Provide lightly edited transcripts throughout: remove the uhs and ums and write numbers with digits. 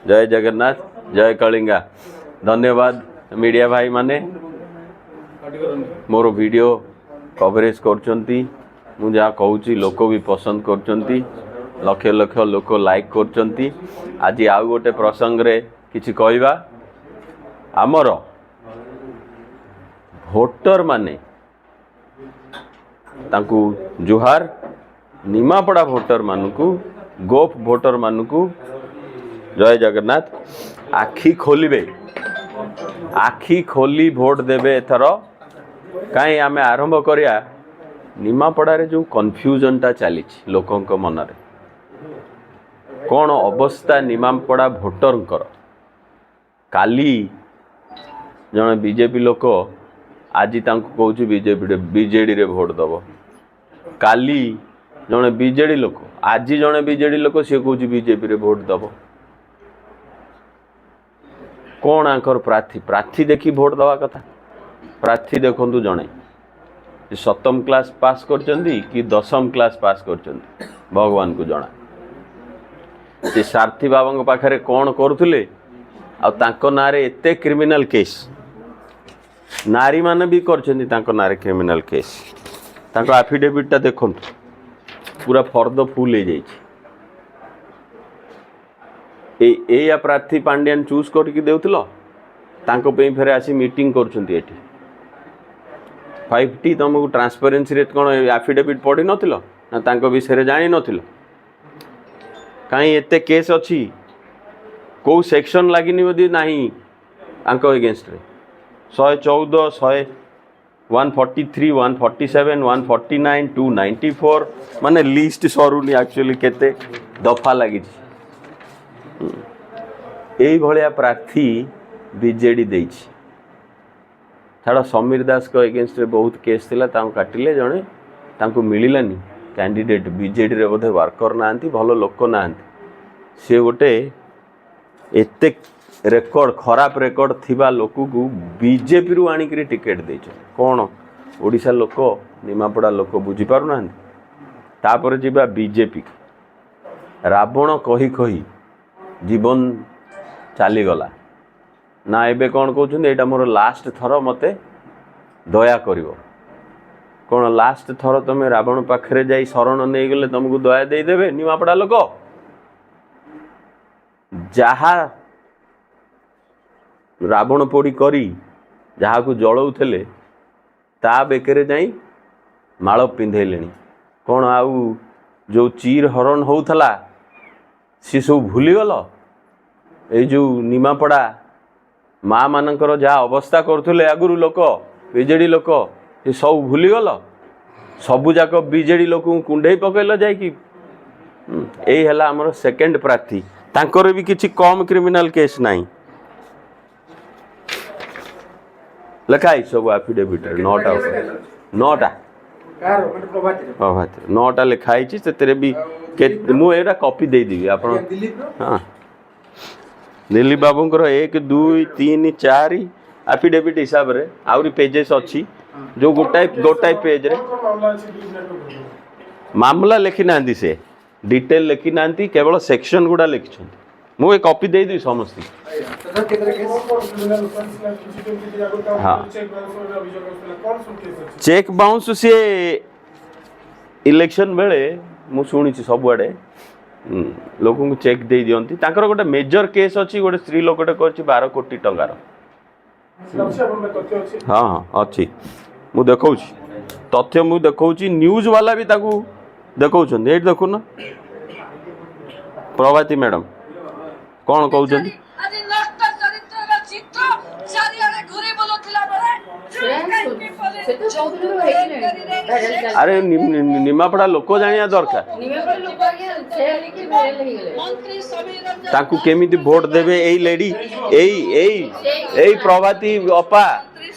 जय जगन्नाथ जय कलिंगा। धन्यवाद मीडिया भाई माने मोर वीडियो कवरेज करचंती। मु जहाँ कहूँ लोक भी पसंद करचंती, लक्ष लक्ष लोक लाइक करचंती। आज आउ गोटे प्रसंग रे किछि कहबा। आमर भोटर माने तांकू जुहार, निमापड़ा भोटर मानकू, गोप भोटर मानकू जय जगन्नाथ। आखि खोलिबे, आखि खोली भोट देबे। एथर कहीं आमे आरंभ करिया निमापड़ारे जो कन्फ्यूजनटा चली लोकंक मनरे कौन अवस्था निमापड़ा भोटरंकर। काली जने बीजेपी लोक आज तांको कहूँ बीजेडी रे भोट दब। काली जने बीजेडी लोक आज जने बीजेडी लोक सी कहूँ बीजेपी रे भोट दब। कौन आंकर प्रार्थी प्रार्थी देखी भोट दवा कथा। प्रार्थी देखंतु जने सप्तम क्लास पास करचंदी कि दशम क्लास पास करचंदी भगवान को जଣା। से सारथी बाबा पाखरे कौन करुले आ तांको नारे एते क्रिमिनल केस। नारी माने भी करचंदी तांको नारे क्रिमिनल केस। तांको एफिडेविट टा देखंतु पूरा फर्द फुल हो जाइए। या प्रार्थी पांड्यान चूज करके देउतलो तांको पे फेरे आसी मीटिंग करचंती एठी 5T तुमको ट्रांसपेरेंसी रेट कौन एफिडेविट पढ़ी नथिलो ना तांको विषय जानी नथिलो। कहीं एते केस अच्छी कौ सेक्शन लगिनी बोधी नहीं आंको एगेंस्ट रे 114 143 147 149 294 माने लिस्ट सरुनी एक्चुअली केते दफा लगी। यही भाया प्रार्थी बीजेडी देछि। छाड़ समीर दास को एगेंस्ट रे बहुत केस थिला तांको काटिले जणे तांको मिलिलानी कैंडिडेट बीजेडी रे बोधे वर्कर नांती भलो लोक नांती। से गोटे एते रेकर्ड खराब रेकर्ड थिबा लोक को बीजेपी रु आनी करी टिकेट देछ। कोन ओडिसा लोक निमापड़ा लोक बुझी पारु नांती। तापर जिबा बीजेपी रावण कही कही जीवन चली गला ना। एबे कौन कहउछन एटा मोर लास्ट थर मते दया करिवो। कौन लास्ट थर तमे रावण पाखरे जाई शरण नहीं गले तुमको दया दे देबे निमापड़ा लोक। जहा रावण पोड़ी करी जहा को जलौथले ता बेकरे जाई माळ पिंधेलेनी। कौन आउ जो चीर हरण होउथला सी सब भूली गल। ए जो निमापड़ा माँ मानकर जहाँ अवस्था करुले आगुरी लोक बीजेडी लोक ये सब भूली गल। सबू जाक बीजेडी लोक कुंडे पकइल जाकि। यही है आमर सेकेंड प्रार्थी। तांकर भी किसी कम क्रिमिनल केस नहीं लिखाई सब एफिडेविट 9टा 9टा प्रभात 9टा लिखाई से भी मुझे कॉपी दे देवी आप। हाँ दिलीप बाबूंकर 1 2 3 4 एफिडेविट हिसाब रे आउरी पेजेस अच्छी जो गोटाए पेज रे मामला लिखि ना से डिटेल लिखि ना केवल सेक्शन गुड़ा लिखिं। मुझे कॉपी दे दी समस्त। हाँ चेक बाउंस सी इलेक्शन बेले मु शुणी सबुआड़े लोक को चेक दे दियंती। तांकर गोटे मेजर केस अच्छी गोटे स्त्री लोकटे कर 12 कोटी टंकार। हाँ हाँ अच्छी मु देखौ तथ्य मु देखौ न्यूज वाला भी ताकू देखौ ये देखु ना प्रभाती मैडम कौन कहते अरे निमापड़ा लोक जानिया दरकार ताकू केमिति भोट देबे। एई लेडी एई प्रभाती अपा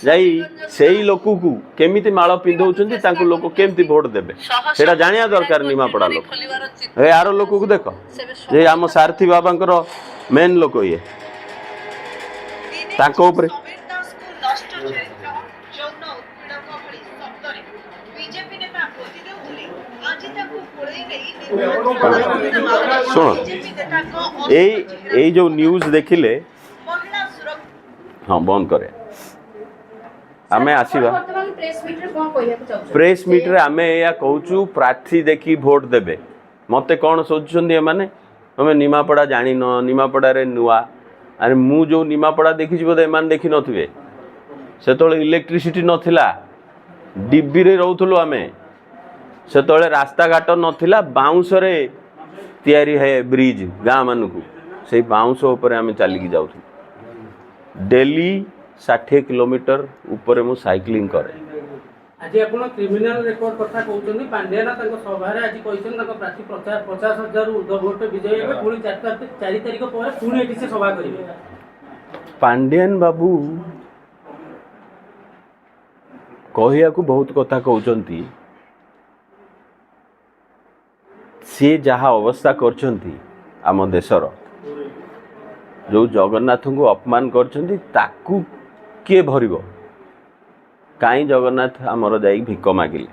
जाई सेई लोक को केमिति माळ पिंधौछंती ताकू लोक केमिति भोट देबे सेटा जानिया दरकार। निमापड़ा लोक ए यार लोक को देख जे आम सारथी बाबांकर मेन लोक ये ताको ऊपर शुण यही जो न्यूज देखिले हाँ बंद करे आमे आसीबा प्रेस मीट रे आमे या कहूचु प्रार्थी देखी वोट देबे मते कौन सोचुछन्ती एमाने हमें निमापड़ा जानी न निमापड़ा रे नुआ अरे मु जो निमापड़ा देखी बोधे एमान देखी नथिबे सेतोले इलेक्ट्रिसिटी नथिला डिब्बी रे रहउथलो आमे सेतोले रास्ता घाट नथिला बाउंस रे तैयारी है ब्रिज गाँ मानकू से बाउंस उपर आम चलिकी जाऊँ डेली 60 किलोमीटर ऊपर मु साइक्लिंग करे आज आपण क्रिमिनल रिकॉर्ड कथा कहउछन पांड्याना ताको सभा रे आज कहिसन ताको प्रार्थी 50,000 ऊर्ध्व वोट विजय हेबे पुणी 4 तारिख पर पुणी एटी से सभा करिवे पांड्यान बाबू कहिया को बहुत कथा कहउचंती सी जहाँ अवस्था करछंती आम देशर जो जगन्नाथ को अपमान करछंती ताकू किए भरिबो काई जगन्नाथ आमर जाई भिक मागिले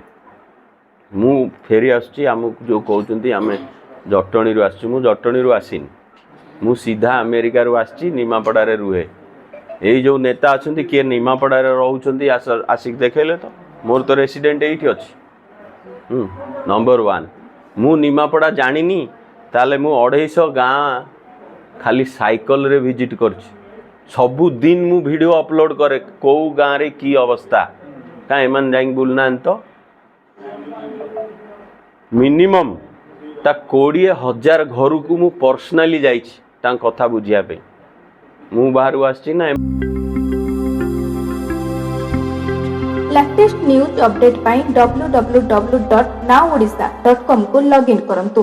मु फेरी आसची आम जो कहउचंती आमे जटणी रु आसची मु जटणी रु आसीन मु सीधा अमेरिका रु आसची निमापड़ा रे रुहे एई जो नेता अछंती किए निमापड़ा रे रहउचंती आसिक देखैले तो मोर तो रेसिडेंट एइठी अछि नंबर 1 मु निमापड़ा जानिनी ताले मु 250 गाँ खाली साइकल रे विजिट करछि सबु दिन मु वीडियो अपलोड करे को गाँ रे की अवस्था का एमन जाई बुलना तो मिनिमम ता 20,000 घर को मु पर्सनली जाइछि ता कथा बुझिया पे मु बाहर आछि ना लेटेस्ट न्यूज अपडेट पाई www.nowodisha.com को लॉगिन करंतु।